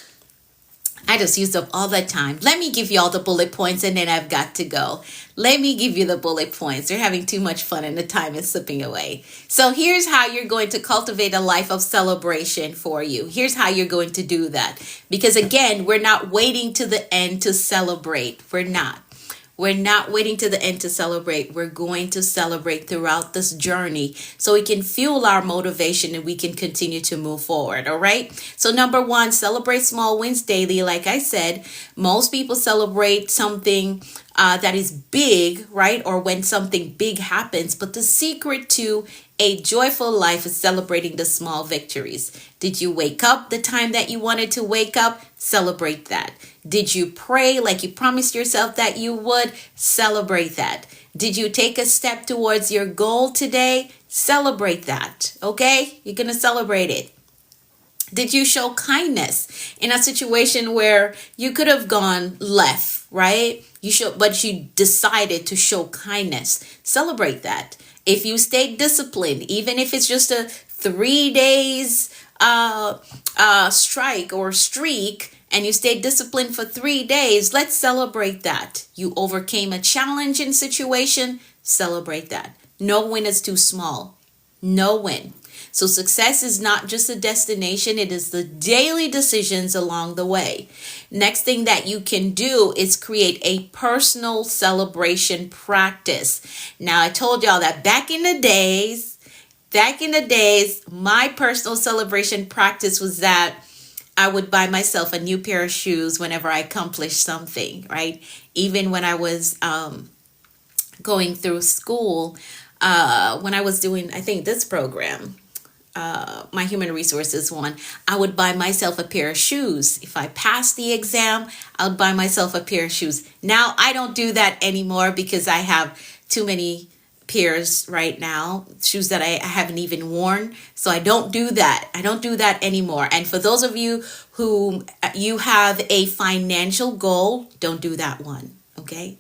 I just used up all that time. Let me give you all the bullet points and then I've got to go. Let me give you the bullet points. You're having too much fun and the time is slipping away. So here's how you're going to cultivate a life of celebration for you. Here's how you're going to do that. Because again, we're not waiting to the end to celebrate. We're not. We're not waiting to the end to celebrate. We're going to celebrate throughout this journey so we can fuel our motivation and we can continue to move forward. All right. So number one, celebrate small wins daily. Like I said, most people celebrate something that is big, right? Or when something big happens. But the secret to a joyful life is celebrating the small victories. Did you wake up the time that you wanted to wake up? Celebrate that. Did you pray like you promised yourself that you would? Celebrate that. Did you take a step towards your goal today? Celebrate that. Okay? You're going to celebrate it. Did you show kindness in a situation where you could have gone left, right? But you decided to show kindness. Celebrate that. If you stayed disciplined, even if it's just a 3 days strike or streak, and you stayed disciplined for 3 days, let's celebrate that. You overcame a challenging situation, celebrate that. No win is too small. No win. So success is not just a destination, it is the daily decisions along the way. Next thing that you can do is create a personal celebration practice. Now, I told y'all that back in the days, my personal celebration practice was that I would buy myself a new pair of shoes whenever I accomplished something, right? Even when I was going through school, when I was doing, I think, this program, my human resources one, I would buy myself a pair of shoes. If I passed the exam, I would buy myself a pair of shoes. Now I don't do that anymore because I have too many pairs right now, shoes that I haven't even worn. So I don't do that. I don't do that anymore. And for those of you who you have a financial goal, don't do that one. Okay?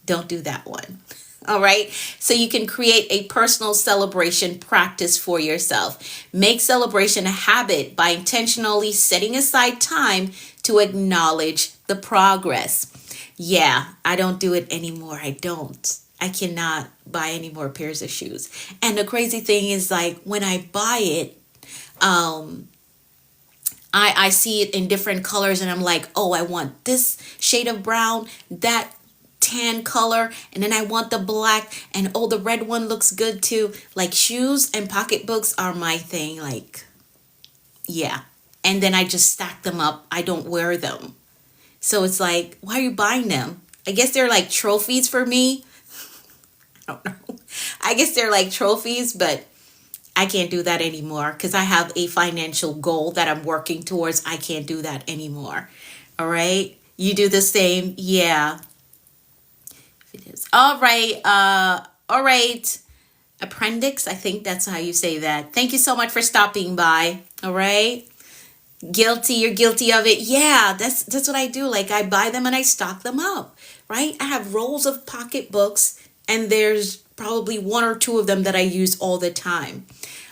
Don't do that one. All right. So you can create a personal celebration practice for yourself. Make celebration a habit by intentionally setting aside time to acknowledge the progress. Yeah, I don't do it anymore. I don't. I cannot buy any more pairs of shoes. And the crazy thing is, like, when I buy it, I see it in different colors and I'm like, oh, I want this shade of brown, that tan color, and then I want the black, and oh, the red one looks good too. Like, shoes and pocketbooks are my thing. Like, yeah. And then I just stack them up. I don't wear them. So it's like, why are you buying them? I guess they're like trophies for me. I don't know. I guess they're like trophies, but I can't do that anymore because I have a financial goal that I'm working towards. I can't do that anymore. All right. You do the same. Yeah. It is. All right. All right. Appendix. I think that's how you say that. Thank you so much for stopping by. All right. Guilty. You're guilty of it. Yeah, that's what I do. Like, I buy them and I stock them up. Right. I have rolls of pocketbooks and there's probably one or two of them that I use all the time.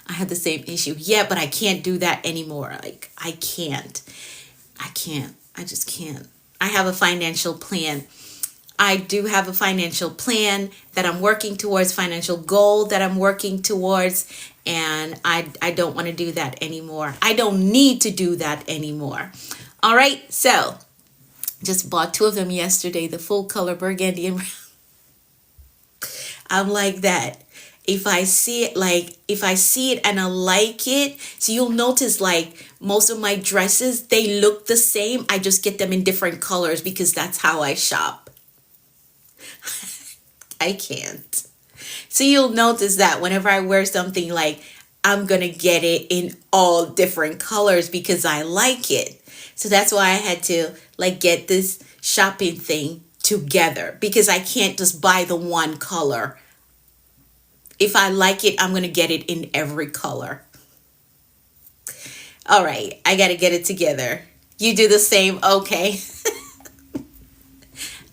I have the same issue. Yeah, but I can't do that anymore. Like, I can't. I just can't. I have a financial plan. I do have a financial plan that I'm working towards, financial goal that I'm working towards, and I don't want to do that anymore. I don't need to do that anymore. All right, so just bought two of them yesterday, the full color burgundy and I'm like that. If I see it and I like it, so you'll notice, like, most of my dresses, they look the same. I just get them in different colors because that's how I shop. I can't. So you'll notice that whenever I wear something, like, I'm going to get it in all different colors because I like it. So that's why I had to, like, get this shopping thing together because I can't just buy the one color. If I like it, I'm going to get it in every color. All right, I got to get it together. You do the same, okay?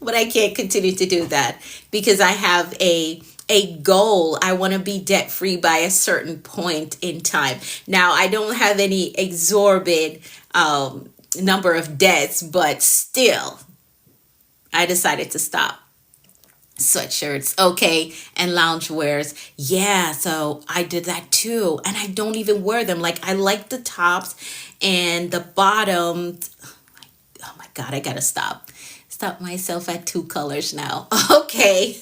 But I can't continue to do that because I have a goal. I want to be debt free by a certain point in time. Now, I don't have any exorbitant number of debts, but still, I decided to stop. Sweatshirts, okay, and loungewears. Yeah, so I did that too. And I don't even wear them. Like, I like the tops and the bottom. Oh my God, I gotta stop myself at two colors now. Okay.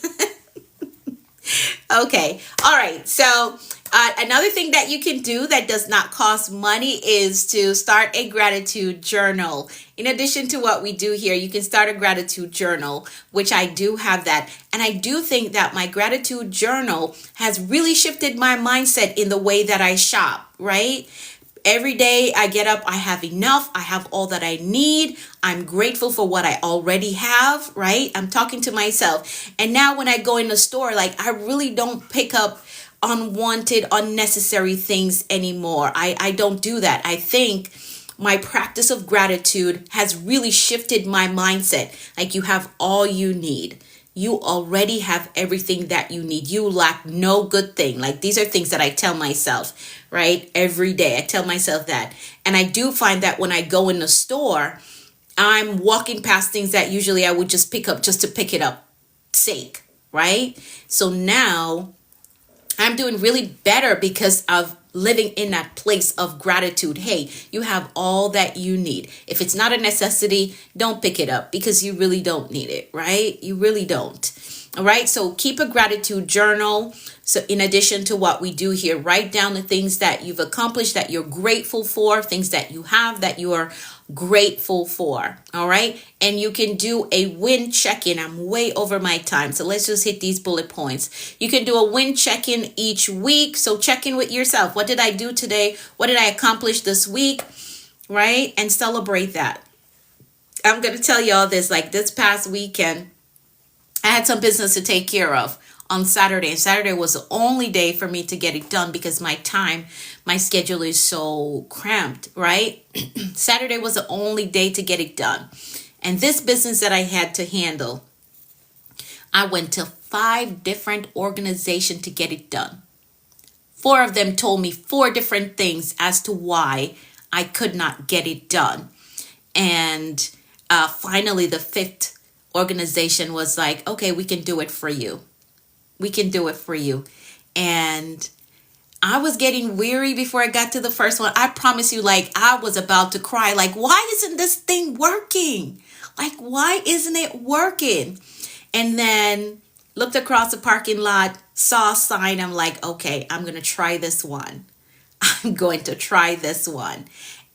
Okay. All right. So another thing that you can do that does not cost money is to start a gratitude journal. In addition to what we do here, you can start a gratitude journal, which I do have that. And I do think that my gratitude journal has really shifted my mindset in the way that I shop, right? Every day I get up, I have enough. I have all that I need. I'm grateful for what I already have, right? I'm talking to myself. And now when I go in the store, like, I really don't pick up unwanted, unnecessary things anymore. I don't do that. I think my practice of gratitude has really shifted my mindset. Like, you have all you need. You already have everything that you need. You lack no good thing. Like, these are things that I tell myself, right? Every day I tell myself that. And I do find that when I go in the store, I'm walking past things that usually I would just pick up just to pick it up sake, right? So now I'm doing really better because of living in that place of gratitude. Hey, you have all that you need. If it's not a necessity, don't pick it up because you really don't need it, right? You really don't. All right. So keep a gratitude journal. So in addition to what we do here, write down the things that you've accomplished, that you're grateful for, things that you have, that you are grateful for. All right. And you can do a win check-in. I'm way over my time. So let's just hit these bullet points. You can do a win check-in each week. So check in with yourself. What did I do today? What did I accomplish this week? Right? And celebrate that. I'm going to tell y'all this, like this past weekend, I had some business to take care of on Saturday. And Saturday was the only day for me to get it done because my schedule is so cramped, right? Saturday was the only day to get it done. And this business that I had to handle, I went to 5 different organizations to get it done. 4 of them told me 4 different things as to why I could not get it done. And finally, the 5th organization was like, okay, we can do it for you. We can do it for you. And I was getting weary before I got to the first one. I promise you, like, I was about to cry. Like, why isn't this thing working? Like, why isn't it working? And then looked across the parking lot, saw a sign. I'm like, okay, I'm going to try this one. I'm going to try this one.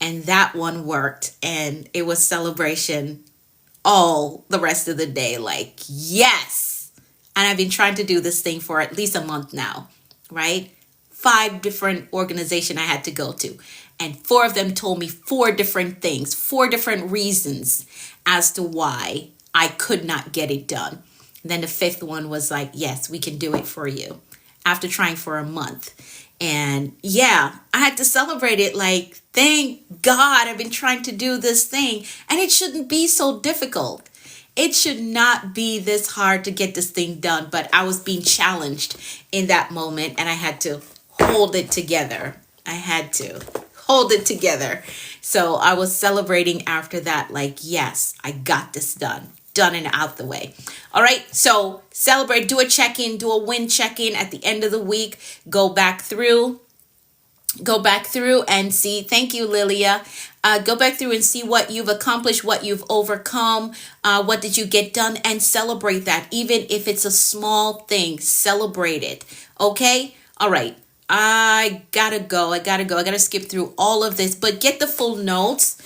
And that one worked. And it was celebration all the rest of the day. Like, yes. And I've been trying to do this thing for at least a month now, right? 5 different organizations I had to go to. And 4 of them told me 4 different things, 4 different reasons as to why I could not get it done. And then the 5th one was like, yes, we can do it for you. After trying for a month. And yeah, I had to celebrate it like, thank God I've been trying to do this thing. And it shouldn't be so difficult. It should not be this hard to get this thing done. But I was being challenged in that moment and I had to hold it together. I had to hold it together. So I was celebrating after that, like, yes, I got this done and out the way. All right. So celebrate, do a check-in, do a win check-in at the end of the week. Go back through and see. Thank you, Lilia. Go back through and see what you've accomplished, what you've overcome, what did you get done, and celebrate that. Even if it's a small thing, celebrate it. Okay. All right. I gotta go. I gotta skip through all of this, but get the full notes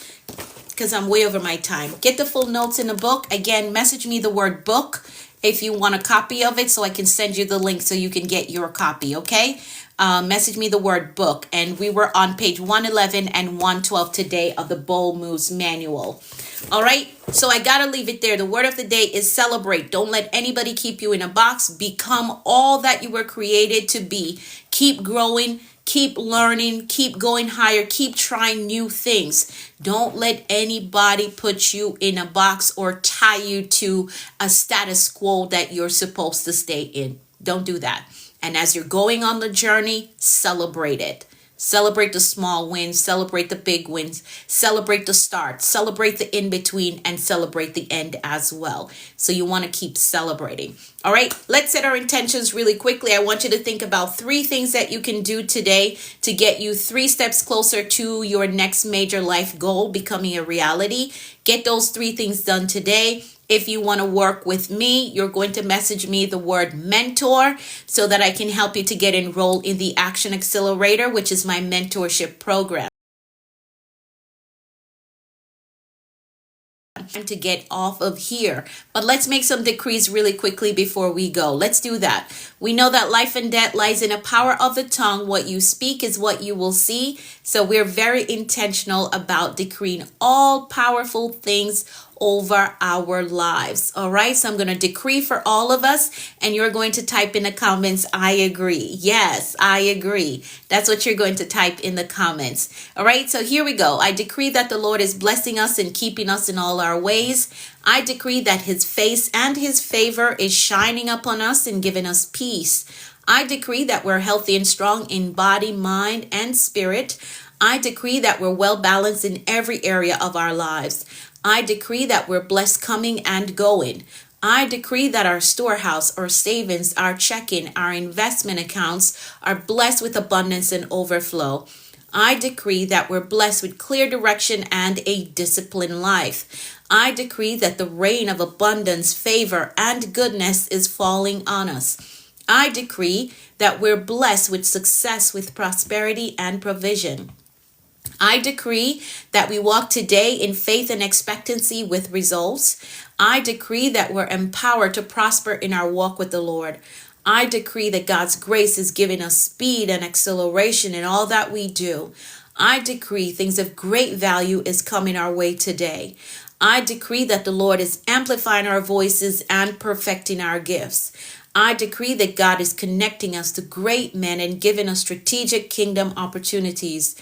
because I'm way over my time. Get the full notes in the book. Again, message me the word book if you want a copy of it so I can send you the link so you can get your copy, okay? Message me the word book. And we were on page 111 and 112 today of the Bold Moves Manual. All right, so I gotta leave it there. The word of the day is celebrate. Don't let anybody keep you in a box. Become all that you were created to be. Keep growing, keep learning, keep going higher, keep trying new things. Don't let anybody put you in a box or tie you to a status quo that you're supposed to stay in. Don't do that. And as you're going on the journey, celebrate it. Celebrate the small wins, celebrate the big wins, celebrate the start, celebrate the in-between, and celebrate the end as well. So you want to keep celebrating. All right, let's set our intentions really quickly. I want you to think about 3 things that you can do today to get you 3 steps closer to your next major life goal becoming a reality. Get those 3 things done today. If you want to work with me, you're going to message me the word mentor so that I can help you to get enrolled in the Action Accelerator, which is my mentorship program. To get off of here, but let's make some decrees really quickly before we go. Let's do that. We know that life and death lies in the power of the tongue. What you speak is what you will see. So we're very intentional about decreeing all powerful things over our lives. All right. So I'm going to decree for all of us, and you're going to type in the comments, I agree. Yes, I agree. That's what you're going to type in the comments. All right. So here we go. I decree that the Lord is blessing us and keeping us in all our ways. I decree that his face and his favor is shining upon us and giving us peace. I decree that we're healthy and strong in body, mind, and spirit. I decree that we're well balanced in every area of our lives. I decree that we're blessed coming and going. I decree that our storehouse, our savings, our checking, our investment accounts are blessed with abundance and overflow. I decree that we're blessed with clear direction and a disciplined life. I decree that the rain of abundance, favor, and goodness is falling on us. I decree that we're blessed with success, with prosperity and provision. I decree that we walk today in faith and expectancy with results. I decree that we're empowered to prosper in our walk with the Lord. I decree that God's grace is giving us speed and acceleration in all that we do. I decree things of great value is coming our way today. I decree that the Lord is amplifying our voices and perfecting our gifts. I decree that God is connecting us to great men and giving us strategic kingdom opportunities.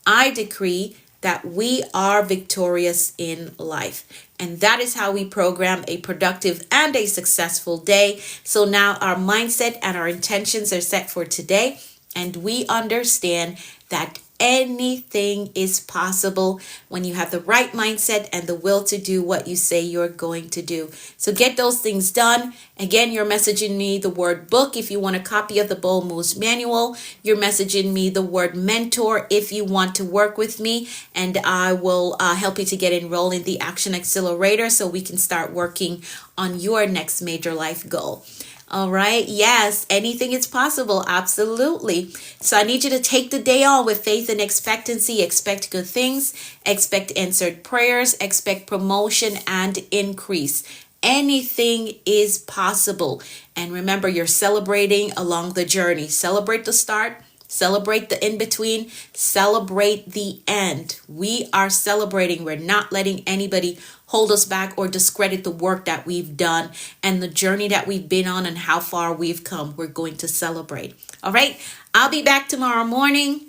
I decree that we are victorious in life. And that is how we program a productive and a successful day. So now our mindset and our intentions are set for today. And we understand that anything is possible when you have the right mindset and the will to do what you say you're going to do. So get those things done. Again, you're messaging me the word book if you want a copy of the Bold Moves Manual. You're messaging me the word mentor if you want to work with me, and I will help you to get enrolled in the Action Accelerator so we can start working on your next major life goal. All right. Yes, anything is possible. Absolutely. So I need you to take the day on with faith and expectancy. Expect good things. Expect answered prayers. Expect promotion and increase. Anything is possible. And remember, you're celebrating along the journey. Celebrate the start. Celebrate the in-between. Celebrate the end. We are celebrating. We're not letting anybody hold us back or discredit the work that we've done and the journey that we've been on and how far we've come. We're going to celebrate. All right. I'll be back tomorrow morning,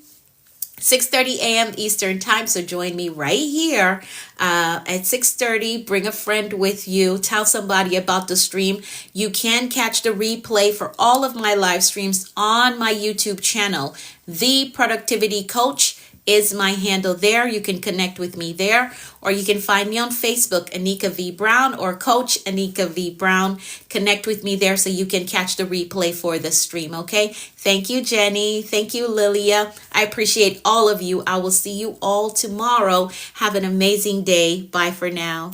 6:30 a.m. Eastern time. So join me right here at 6:30. Bring a friend with you. Tell somebody about the stream. You can catch the replay for all of my live streams on my YouTube channel. The Productivity Coach is my handle there. You can connect with me there, or you can find me on Facebook, Anika V. Brown, or Coach Anika V. Brown. Connect with me there so you can catch the replay for the stream, okay? Thank you, Jenny. Thank you, Lilia. I appreciate all of you. I will see you all tomorrow. Have an amazing day. Bye for now.